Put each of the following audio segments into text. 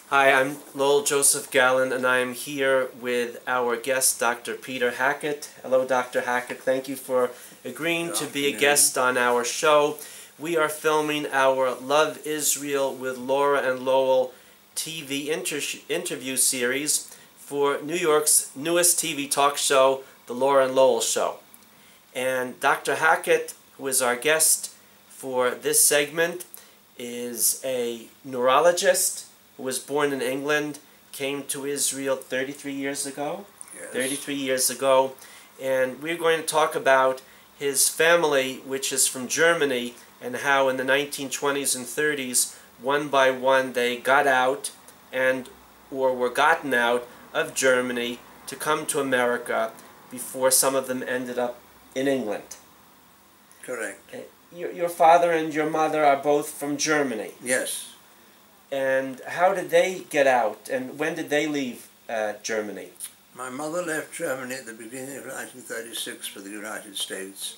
Hi, I'm Lowell Joseph Gallin, and I'm here with our guest, Dr. Peter Hackett. Hello, Dr. Hackett. Thank you for agreeing to be a guest on our show. We are filming our Love Israel with Laura and Lowell TV interview series for New York's newest TV talk show, The Laura and Lowell Show. And Dr. Hackett, who is our guest for this segment, is a neurologist who was born in England, came to Israel 33 years ago. Yes. 33 years ago. And we're going to talk about his family, which is from Germany, and how in the 1920s and 30s, one by one, they got out or were gotten out of Germany to come to America before some of them ended up in England. Correct. Your father and your mother are both from Germany. Yes. And how did they get out, and when did they leave Germany? My mother left Germany at the beginning of 1936 for the United States,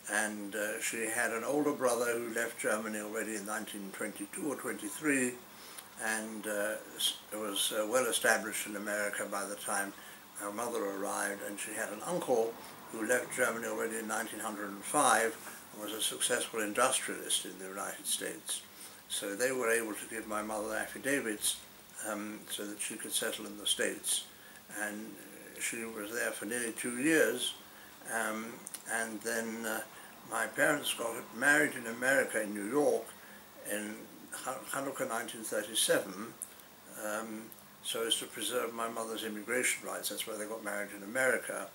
and she had an older brother who left Germany already in 1922 or 23, and was well established in America by the time my mother arrived, and she had an uncle who left Germany already in 1905 and was a successful industrialist in the United States. So they were able to give my mother affidavits so that she could settle in the States. And she was there for nearly 2 years. And then my parents got married in America, in New York, in Hanukkah 1937, so as to preserve my mother's immigration rights. That's why they got married in America.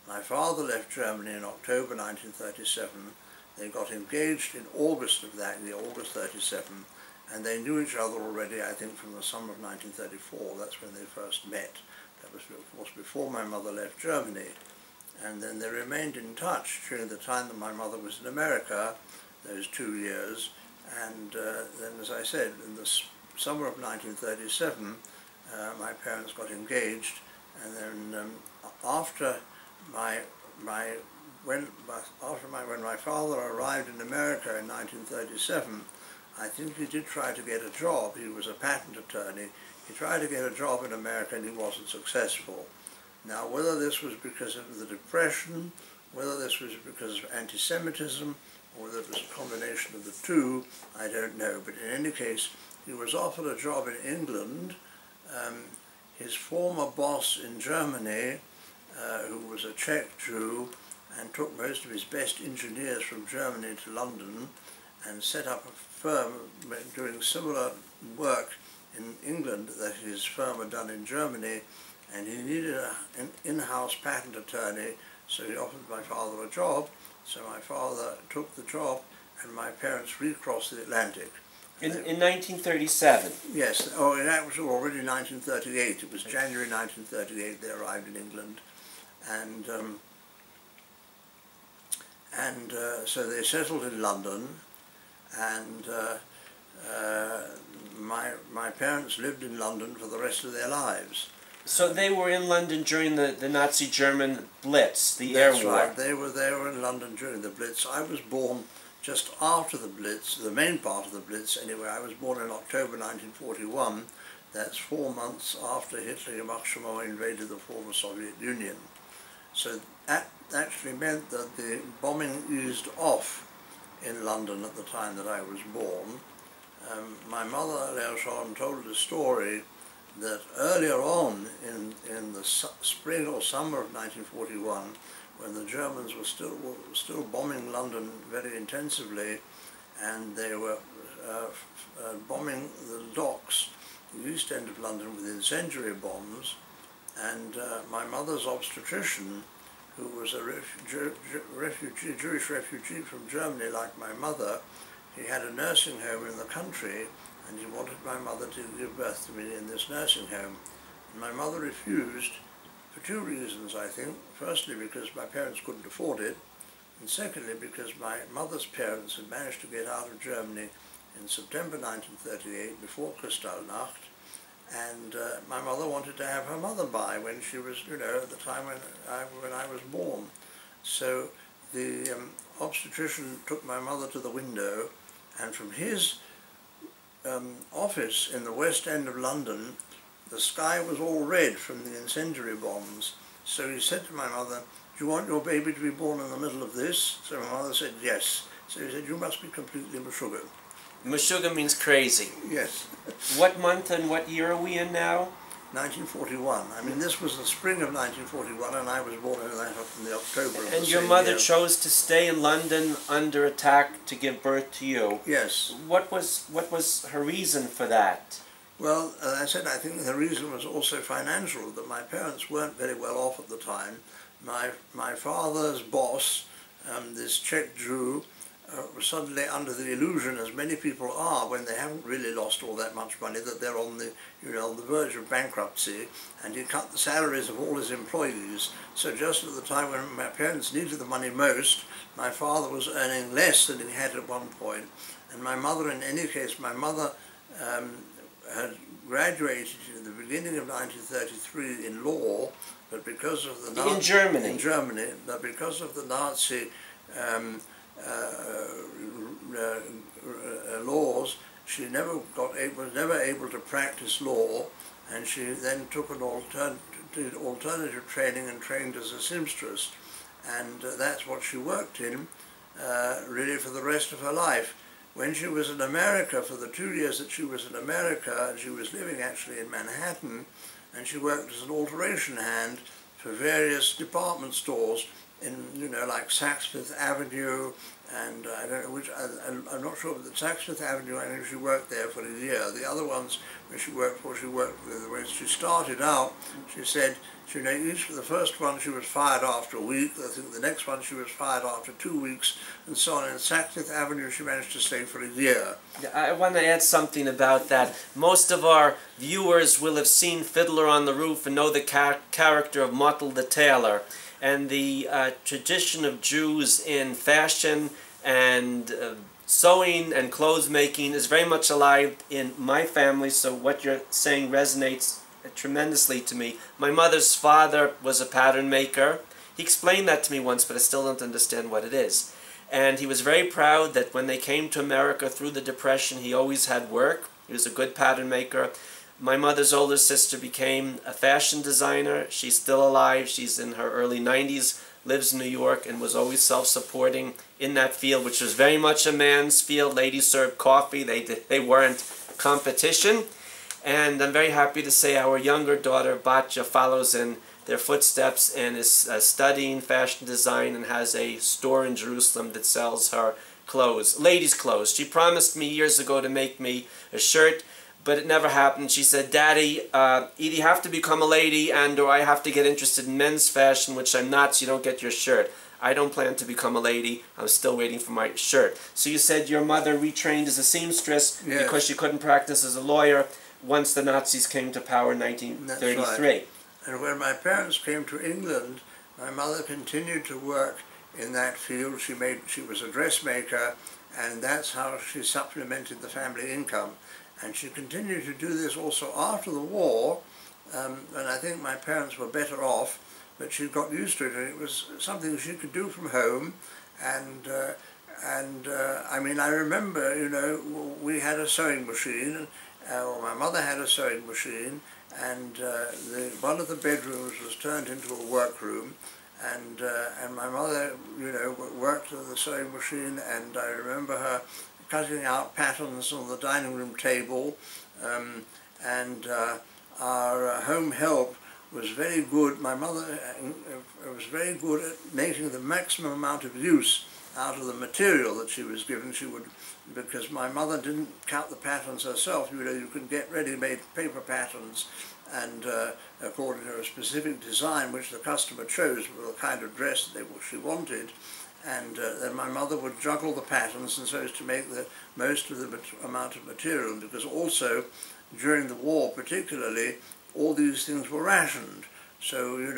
My father left Germany in October 1937. They got engaged in August of that year, August 37, and they knew each other already, I think, from the summer of 1934. That's when they first met. That was, of course, before my mother left Germany. And then they remained in touch during the time that my mother was in America, those 2 years. And then, as I said, in the summer of 1937, my parents got engaged. And then when my father arrived in America in 1937, I think he did try to get a job. He was a patent attorney. He tried to get a job in America and he wasn't successful. Now, whether this was because of the Depression, whether this was because of anti-Semitism, or whether it was a combination of the two, I don't know. But in any case, he was offered a job in England. His former boss in Germany, who was a Czech Jew, and took most of his best engineers from Germany to London and set up a firm doing similar work in England that his firm had done in Germany, and he needed an in-house patent attorney, so he offered my father a job. So my father took the job, and my parents recrossed the Atlantic. In 1937? Yes. Oh, that was already 1938. It was January 1938 they arrived in England. And so they settled in London, and my parents lived in London for the rest of their lives. So they were in London during the Nazi German Blitz, the air war. That's right. They were in London during the Blitz. I was born just after the Blitz, the main part of the Blitz anyway. I was born in October 1941. That's 4 months after Hitler invaded the former Soviet Union. So that actually meant that the bombing eased off in London at the time that I was born. My mother, Leo Sharon, told a story that earlier on in the spring or summer of 1941, when the Germans were still bombing London very intensively, and they were bombing the docks, the east end of London, with incendiary bombs, and my mother's obstetrician, who was a Jewish refugee from Germany like my mother, he had a nursing home in the country, and he wanted my mother to give birth to me in this nursing home. And my mother refused for 2 reasons, I think. Firstly, because my parents couldn't afford it, and secondly, because my mother's parents had managed to get out of Germany in September 1938, before Kristallnacht, and my mother wanted to have her mother by when she was, at the time when I was born. So the obstetrician took my mother to the window, and from his office in the West End of London, the sky was all red from the incendiary bombs. So he said to my mother, "Do you want your baby to be born in the middle of this?" So my mother said yes. So he said, "You must be completely Meshuggah." Meshuggah means crazy. Yes. What month and what year are we in now? 1941. I mean, this was the spring of 1941, and I was born in the October of the And your same mother year. chose to stay in London under attack to give birth to you. Yes. What was her reason for that? Well, as I said, I think the reason was also financial, that my parents weren't very well off at the time. My father's boss, this Czech Jew, was suddenly under the illusion, as many people are when they haven't really lost all that much money, that they're on the, on the verge of bankruptcy, and he cut the salaries of all his employees. So just at the time when my parents needed the money most, my father was earning less than he had at one point. And my mother, in any case, my mother had graduated in the beginning of 1933 in law, but because of the In Germany. In Germany, but because of the Nazi laws, she was never able to practice law, and she then took an alternative training and trained as a seamstress, and that's what she worked in really for the rest of her life. When she was in America, for the 2 years that she was in America, she was living actually in Manhattan, and she worked as an alteration hand for various department stores in, like Saks Fifth Avenue, and I don't know which, I'm not sure, but the Saks Fifth Avenue, I know she worked there for a year. The other ones where she worked with, when she started out, she said, each for the first one she was fired after a week, I think the next one she was fired after 2 weeks, and so on. In Saks Fifth Avenue she managed to stay for a year. I want to add something about that. Most of our viewers will have seen Fiddler on the Roof and know the character of Mottel the Tailor. And the tradition of Jews in fashion and sewing and clothes making is very much alive in my family, so what you're saying resonates tremendously to me. My mother's father was a pattern maker. He explained that to me once, but I still don't understand what it is. And he was very proud that when they came to America through the Depression, he always had work. He was a good pattern maker. My mother's older sister became a fashion designer. She's still alive. She's in her early 90s, lives in New York, and was always self-supporting in that field, which was very much a man's field. Ladies served coffee. They weren't competition. And I'm very happy to say our younger daughter, Batya, follows in their footsteps and is studying fashion design and has a store in Jerusalem that sells her clothes, ladies' clothes. She promised me years ago to make me a shirt, but it never happened. She said, "Daddy, either you have to become a lady or I have to get interested in men's fashion, which I'm not, so you don't get your shirt." I don't plan to become a lady. I'm still waiting for my shirt. So you said your mother retrained as a seamstress. Yes. Because she couldn't practice as a lawyer once the Nazis came to power in 1933. That's right. And when my parents came to England, my mother continued to work in that field. She was a dressmaker, and that's how she supplemented the family income. And she continued to do this also after the war, and I think my parents were better off, but she got used to it, and it was something she could do from home. And I mean, I remember, we had a sewing machine, or my mother had a sewing machine, and one of the bedrooms was turned into a workroom, and my mother, worked at the sewing machine, and I remember her cutting out patterns on the dining room table, and our home help was very good. My mother was very good at making the maximum amount of use out of the material that she was given. She would, because my mother didn't cut the patterns herself. You could get ready-made paper patterns, and according to a specific design which the customer chose for the kind of dress that she wanted. And then my mother would juggle the patterns and so as to make the most of the amount of material, because also during the war particularly all these things were rationed, so you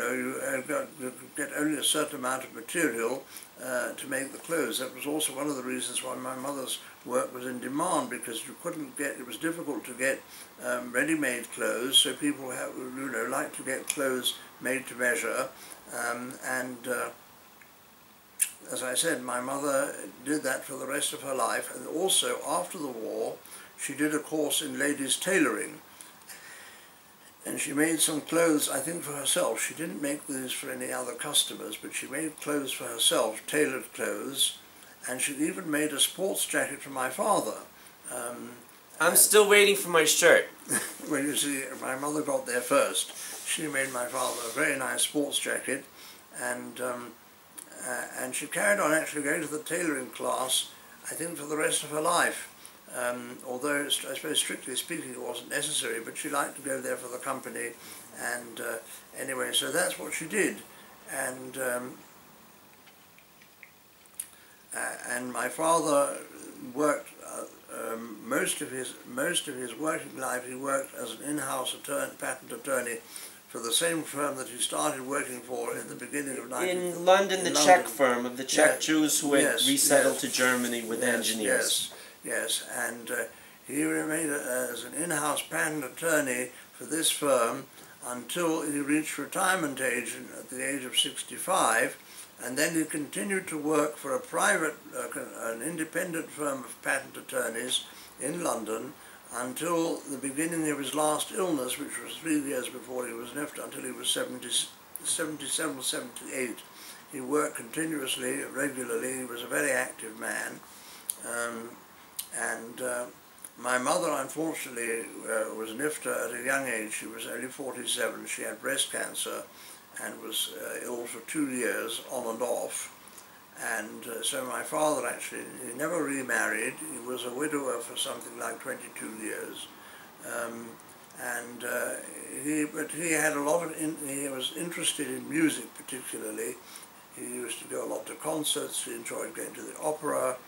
could get only a certain amount of material to make the clothes. That was also one of the reasons why my mother's work was in demand, because it was difficult to get ready-made clothes, so people like to get clothes made to measure, as I said, my mother did that for the rest of her life. And also after the war, she did a course in ladies' tailoring. And she made some clothes, I think, for herself. She didn't make these for any other customers, but she made clothes for herself, tailored clothes, and she even made a sports jacket for my father. I'm still waiting for my shirt. Well, you see, my mother got there first. She made my father a very nice sports jacket, and she carried on actually going to the tailoring class, I think, for the rest of her life. Although, I suppose, strictly speaking, it wasn't necessary, but she liked to go there for the company, and anyway, so that's what she did. And my father worked most of his working life. He worked as an in-house patent attorney for the same firm that he started working for in the beginning of in London, the Czech firm of the Czech Jews who had resettled to Germany with engineers. Yes, and he remained as an in-house patent attorney for this firm until he reached retirement age at the age of 65, and then he continued to work for a private, an independent firm of patent attorneys in London until the beginning of his last illness, which was 3 years before he was left, until he was 77 or 78. He worked continuously, regularly. He was a very active man. My mother, unfortunately, was nifter at a young age. She was only 47. She had breast cancer and was ill for 2 years, on and off. And so my father actually, he never remarried. He was a widower for something like 22 years. But he had a lot of, he was interested in music particularly. He used to go a lot to concerts. He enjoyed going to the opera.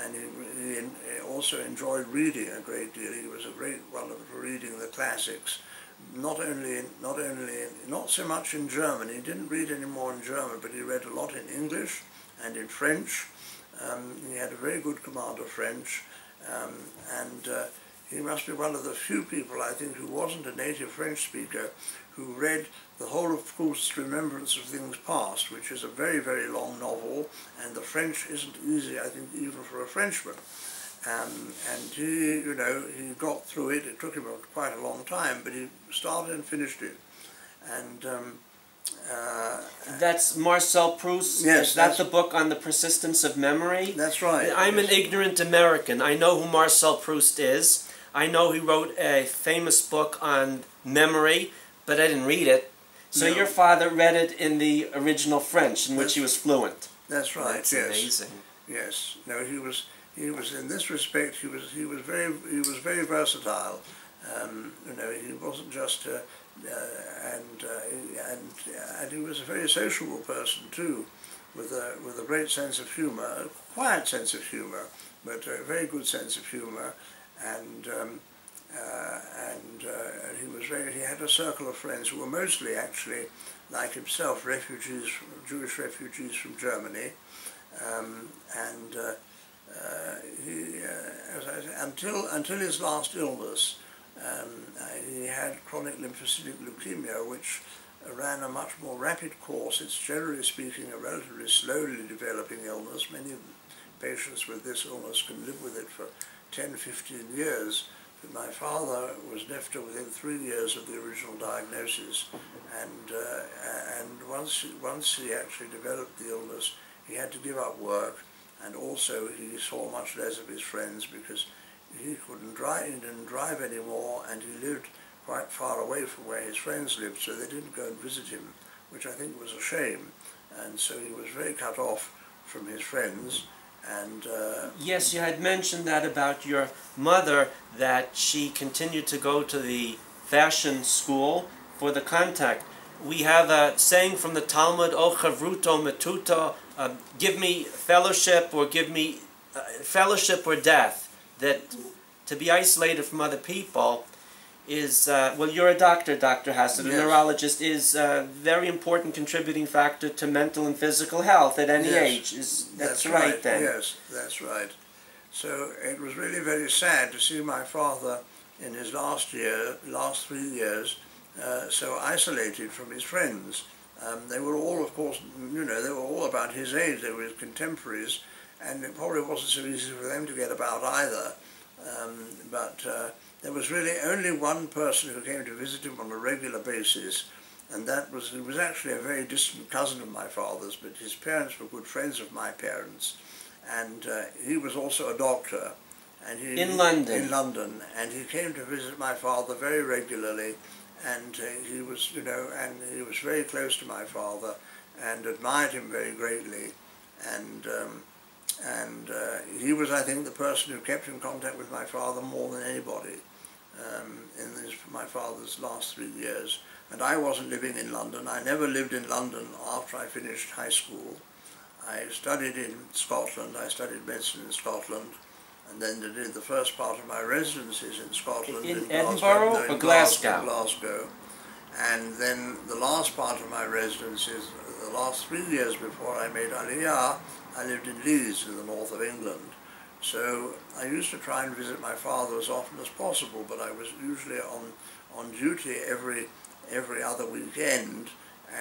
And he also enjoyed reading a great deal. He was a great one for reading the classics. Not so much in German. He didn't read any more in German, but he read a lot in English and in French. He had a very good command of French, he must be one of the few people, I think, who wasn't a native French speaker, who read the whole of Proust's Remembrance of Things Past, which is a very, very long novel, and the French isn't easy, I think, even for a Frenchman. And he, you know, he got through it. It took him quite a long time, but he started and finished it. And that's Marcel Proust? Yes. Is that the book on the persistence of memory? That's right. I'm an ignorant American. I know who Marcel Proust is. I know he wrote a famous book on memory, but I didn't read it. So your father read it in the original French, in which he was fluent. That's right. That's yes. Amazing. Yes. No, he was in this respect. He was very versatile. You know, he wasn't just and he was a very sociable person too, with a great sense of humour, a quiet sense of humour, but a very good sense of humour, and he had a circle of friends who were mostly actually, like himself, refugees, Jewish refugees from Germany, until his last illness. He had chronic lymphocytic leukemia, which ran a much more rapid course. It's generally speaking a relatively slowly developing illness. Many patients with this illness can live with it for 10, 15 years. But my father was left within 3 years of the original diagnosis, and once he actually developed the illness, he had to give up work, and also he saw much less of his friends because he didn't drive anymore, and he lived quite far away from where his friends lived, so they didn't go and visit him, which I think was a shame. And so he was very cut off from his friends. And yes, you had mentioned that about your mother, that she continued to go to the fashion school for the contact. We have a saying from the Talmud, O chavruto metuto, give me fellowship or give me fellowship or death. That to be isolated from other people is, well, you're a doctor, Dr. Hassett, a neurologist, is a very important contributing factor to mental and physical health at any age. That's right then? Yes, that's right. So it was really very sad to see my father in his last 3 years, so isolated from his friends. They were all, of course, you know, they were all about his age, they were his contemporaries, and it probably wasn't so easy for them to get about either. but there was really only one person who came to visit him on a regular basis, and he was actually a very distant cousin of my father's, but his parents were good friends of my parents, and he was also a doctor. And in London? In London, and he came to visit my father very regularly, and he was, and he was very close to my father, and admired him very greatly, and he was, I think, the person who kept in contact with my father more than anybody in my father's last 3 years. And I wasn't living in London. I never lived in London after I finished high school. I studied in Scotland. I studied medicine in Scotland, and then did the first part of my residencies in Scotland. In Edinburgh or Glasgow? Glasgow. And then the last part of my residencies, the last 3 years before I made Aliyah, I lived in Leeds in the north of England. So I used to try and visit my father as often as possible, but I was usually on duty every other weekend,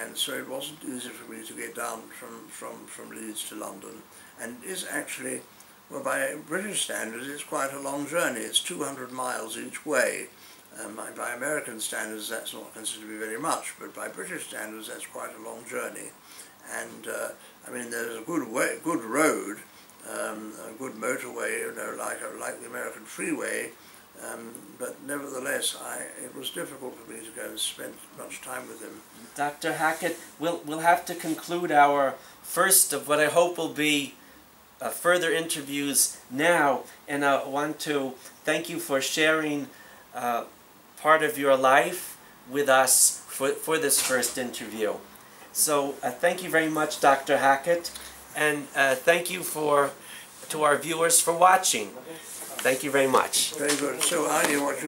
and so it wasn't easy for me to get down from Leeds to London. And it is actually, well, by British standards, it's quite a long journey. It's 200 miles each way. By American standards, that's not considered to be very much, but by British standards, that's quite a long journey. And I mean, there's a good road, a good motorway, like the American freeway. But nevertheless, it was difficult for me to go and spend much time with him. Dr. Hackett, we'll have to conclude our first of what I hope will be further interviews now, and I want to thank you for sharing part of your life with us for this first interview. So thank you very much, Dr. Hackett, and thank you to our viewers for watching. Thank you very much. Very good. So, Ali, what you